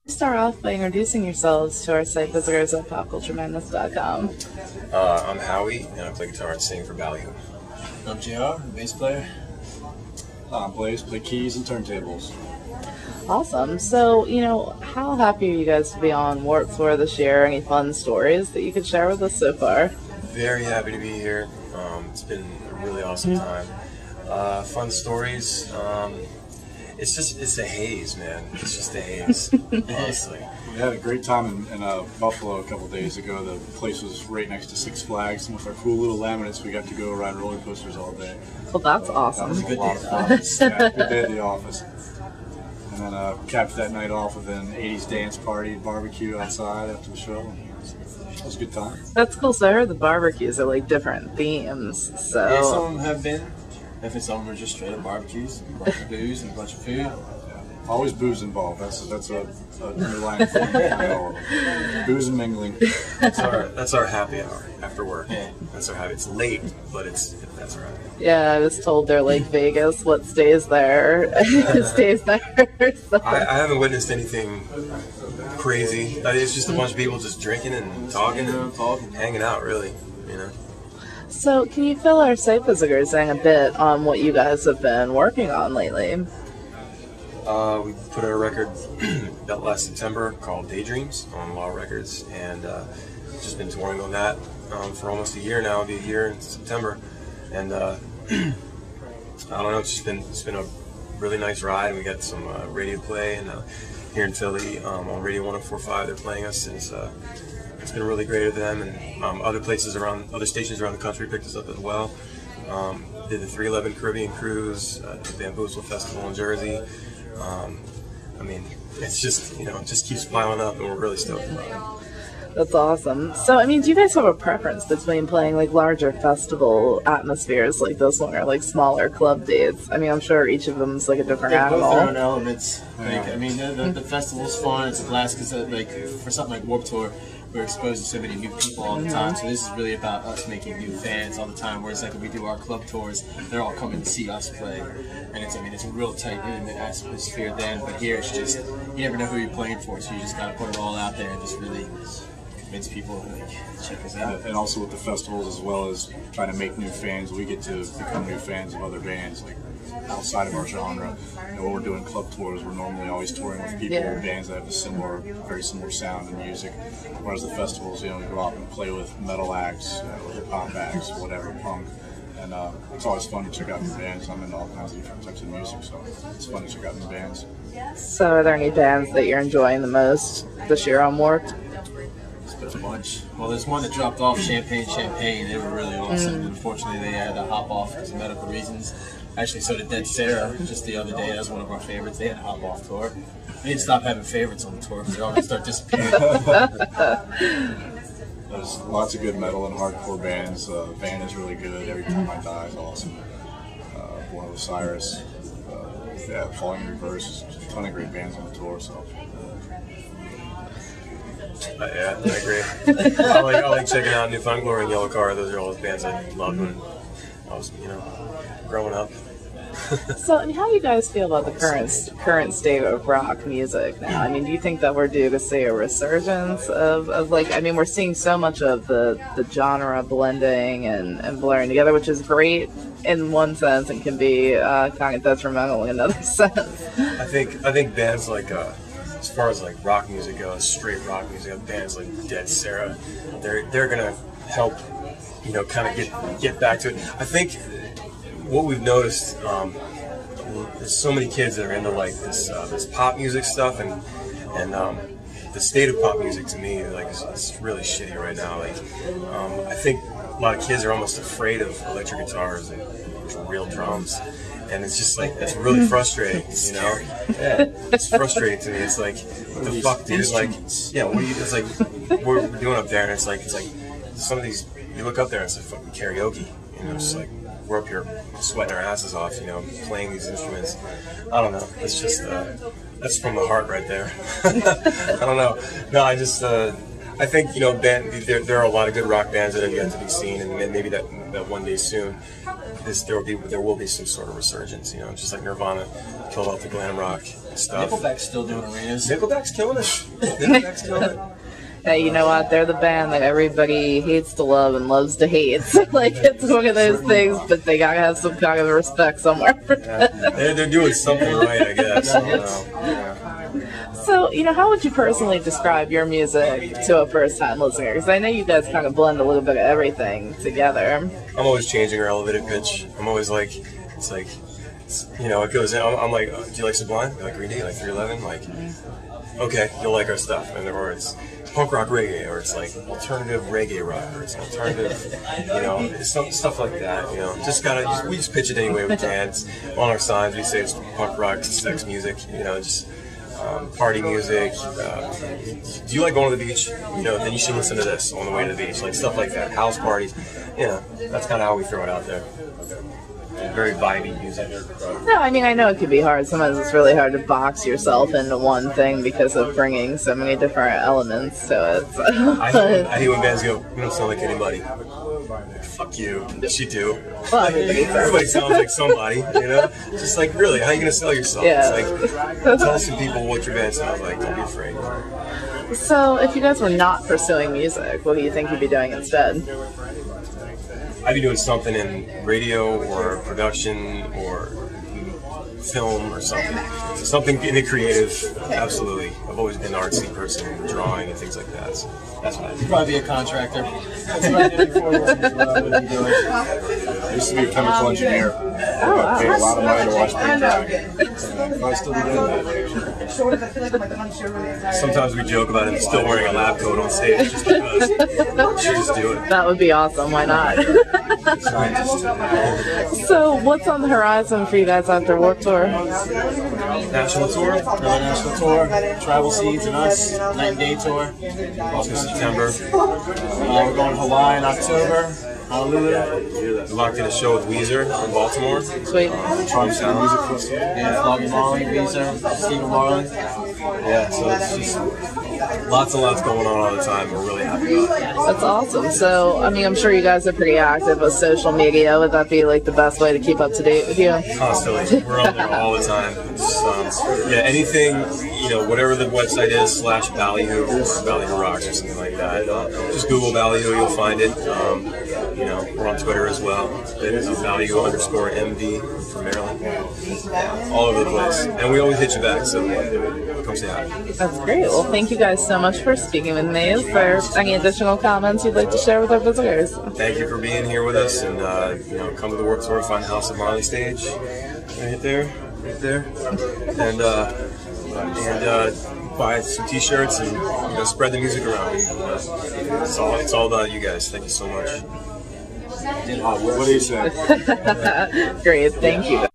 Start off by introducing yourselves to our site visitors at popculturemadness.com. I'm Howie, and I play guitar and sing for Ballyhoo. I'm JR, bass player. I'm Blaze, play keys and turntables. Awesome. So, how happy are you guys to be on Warped Tour this year? Any fun stories that you could share with us so far? Very happy to be here. It's been a really awesome time. Fun stories. It's a haze, man. It's just a haze, honestly. We had a great time in Buffalo a couple days ago. The place was right next to Six Flags, and with our cool little laminates, we got to go ride roller coasters all day. Well, that's awesome. That was a lot of fun. Yeah, good day at the office. And then capped that night off with an 80s dance party, barbecue outside after the show. It was a good time. That's cool. So I heard the barbecues are like different themes. So Yeah, some of them have been. If it's some are just straight up barbecues, a bunch of booze and a bunch of food. Yeah. Always booze involved. That's a underlying thing. Booze and mingling. That's our happy hour after work. Yeah. That's our happy. It's late, but that's our happy. yeah, I was told they're like Vegas. What stays there stays there. So. I haven't witnessed anything crazy. It's just a bunch of people just drinking and talking and hanging out, really. So, can you fill our site visitors in a bit on what you guys have been working on lately? We put out a record that last September called Daydreams on Law Records, and just been touring on that for almost a year now. It'll be a year in September, and I don't know. It's been a really nice ride. We got some radio play, and here in Philly on Radio 104.5, they're playing us. It's been really great with them, and other stations around the country picked us up as well. Did the 311 Caribbean Cruise, the Bamboozle Festival in Jersey. It's just, it just keeps piling up, and we're really stoked about it. That's awesome. So, do you guys have a preference between playing like larger festival atmospheres like this one or like smaller club dates? I'm sure each of them is like a different animal. Both their own elements. The festival's fun. It's a blast because, for something like Warped Tour, we're exposed to so many new people all the time. So this is really about us making new fans all the time. Whereas like when we do our club tours, they're all coming to see us play, and it's a real tight intimate atmosphere then. But here it's just you never know who you're playing for, so you just gotta put it all out there and just really convince people to check us out. And also with the festivals, as well as trying to make new fans, we get to become new fans of other bands like outside of our genre. When we're doing club tours, we're normally always touring with people or bands that have a very similar sound and music. Whereas the festivals, we go out and play with metal acts, hip hop acts, whatever, punk. And it's always fun to check out new bands. I'm into all kinds of different types of music, so it's fun to check out new bands. So, are there any bands that you're enjoying the most this year on Warped? There's a bunch. Well, there's one that dropped off, Champagne. They were really awesome. Unfortunately, they had to hop off because of medical reasons. Actually, so did Dead Sarah just the other day. That was one of our favorites. They had to hop off tour. We need to stop having favorites on the tour because they're all going to start disappearing. There's lots of good metal and hardcore bands. Band is really good. Every Time I Die is awesome. Born of Osiris. Falling in Reverse. There's a ton of great bands on the tour. So. Yeah, I agree. I like checking out New Found Glory and Yellow Car. Those are all the bands I loved when I was, growing up. So, how do you guys feel about the current state of rock music now? Do you think that we're due to see a resurgence of we're seeing so much of the genre blending and blurring together, which is great in one sense and can be kind of detrimental in another sense. I think bands like as far as like rock music goes, straight rock music, bands like Dead Sarah, they're gonna help, kind of get back to it. I think what we've noticed, there's so many kids that are into like this pop music stuff, and the state of pop music to me is really shitty right now. I think a lot of kids are almost afraid of electric guitars and real drums. And it's just it's really frustrating, Yeah, it's frustrating to me. It's like, what the fuck, dude? It's like, we're doing up there, and it's like some of these, you look up there and it's like fucking karaoke, It's like, we're up here sweating our asses off, playing these instruments. I don't know. It's just, that's from the heart right there. I don't know. No, I think, there are a lot of good rock bands that have yet to be seen, and maybe that one day soon. there will be some sort of resurgence, you know, just like Nirvana killed off the glam rock stuff. Nickelback's still doing arenas. Nickelback's killing it. Nickelback's killing it. Hey, you know what? They're the band that everybody hates to love and loves to hate. Like, it's one of those things, but they gotta have some kind of respect somewhere. They're doing something right, I guess. I don't know. Yeah. So, you know, how would you personally describe your music to a first-time listener? Because I know you guys kind of blend a little bit of everything together. I'm always changing our elevated pitch. I'm always like, it's like, you know, it goes in. I'm like, do you like Sublime? You like Green Day? You like 311? Like, okay, you'll like our stuff. And or it's punk rock reggae, or it's like alternative reggae rock, or it's alternative, you know, stuff like that. You know, we just pitch it any way we can. It's on our signs, we say it's punk rock, sex music. You know, just party music. Do you like going to the beach? You know, then you should listen to this on the way to the beach. Like stuff like that. House parties. You know, that's kind of how we throw it out there. Very vibey music. No, I mean, I know it can be hard. Sometimes it's really hard to box yourself into one thing because of bringing so many different elements to it. So. I hate when bands go, "You don't sound like anybody." Like, fuck you. Yes, you do. Well, everybody sounds like somebody, you know? Just like, really, how are you going to sell yourself? Yeah. It's like, tell some people what your band sounds like. Don't be afraid. So, if you guys were not pursuing music, what do you think you'd be doing instead? I'd be doing something in radio or production or film or something. Something in the creative, absolutely. I've always been an artsy person, drawing and things like that. So that's what I do. Probably be a contractor. That's what I did before. I used to be a chemical engineer. I paid a lot of money to watch paint drying. I still be doing that. Sometimes we joke about him still wearing a lab coat on stage just because. You should just do it. That would be awesome. Why not? So, what's on the horizon for you guys after Warped Tour? National tour? Another national tour. Tribal Seeds and Us. 9-day tour. Also September. We're going to Hawaii in October. Hallelujah. Locked in a show with Weezer in Baltimore. Sweet. Charlestown Music Festival. Yeah, Flogging Molly, Weezer, Stephen Marlin. Yeah, so it's just lots and lots going on all the time. We're really happy about it. That's awesome. So, I mean, I'm sure you guys are pretty active with social media. Would that be like the best way to keep up to date with you? Constantly. We're on there all the time. It's, yeah, anything, you know, whatever the website is, /Ballyhoo or Ballyhoo Rocks or something like that. Just Google Ballyhoo, you'll find it. You know, we're on Twitter as well. It is Ballyhoo_MD from Maryland. Yeah, all over the place. And we always hit you back, so come say hi. That's great. Well, thank you guys so much for speaking with me. Is there any additional comments you'd like to share with our visitors? Thank you for being here with us, and you know, come to the Warped Tour, find House of Marley stage, right there, and buy some T-shirts and, you know, spread the music around. You know, it's all about you guys. Thank you so much. What do you say? Great. Thank you.